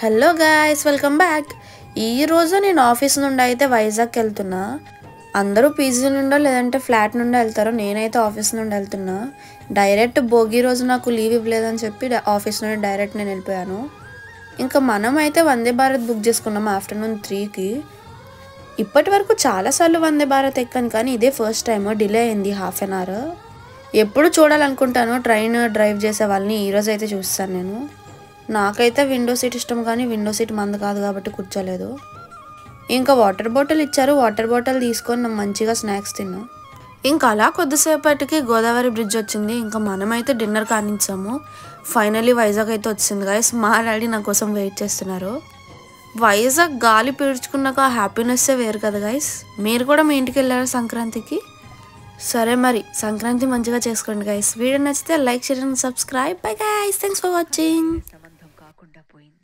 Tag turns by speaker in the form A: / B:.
A: Hello guys, welcome back. ఈరోజు నేను office నుండి అయితే వైజాగ్కి వెళ్తున్నా. అందరూ పీజీ నుండో లేదంటే ఫ్లాట్ నుండో వెళ్తారు. నేనైతే ఆఫీస్ నుండి వెళ్తున్నా. డైరెక్ట్ భోగి రోజు నాకు లీవ్ ఇవ్వలేదని చెప్పి ఆఫీస్ నుండి డైరెక్ట్ నేను వెళ్ళిపోయాను. ఇంకా మనం అయితే వందే భారత్ బుక్ చేసుకున్నాము ఆఫ్టర్నూన్ 3కి. ఇప్పటి వరకు చాలాసార్లు వందే భారత్ ఎక్కాను, కానీ ఇదే ఫస్ట్ టైం. డిలే అయింది హాఫ్ అన్ అవర్. ఎప్పుడు చూడాలనుకుంటాను ట్రైన్ డ్రైవ్ చేసే వాళ్ళని, ఈరోజు అయితే చూస్తాను నేను. నాకైతే విండో సీట్ ఇష్టం, కానీ విండో సీట్ మంది కాదు కాబట్టి కూర్చోలేదు. ఇంకా వాటర్ బాటిల్ ఇచ్చారు, వాటర్ బాటిల్ తీసుకొని మంచిగా స్నాక్స్ తిన్నా. ఇంకా అలా కొద్దిసేపటికి గోదావరి బ్రిడ్జ్ వచ్చింది. ఇంకా మనమైతే డిన్నర్ కానించాము. ఫైనలీ వైజాగ్ అయితే వచ్చింది గైస్. మా డాడీ నా కోసం వెయిట్ చేస్తున్నారు. వైజాగ్ గాలి పీల్చుకున్నాక హ్యాపీనెస్సే వేరు కదా గైస్. మీరు కూడా మీ ఇంటికి వెళ్ళారు సంక్రాంతికి? సరే మరి సంక్రాంతి మంచిగా చేసుకోండి గైస్. వీడియో నచ్చితే like, share and subscribe. Bye guys, thanks for watching.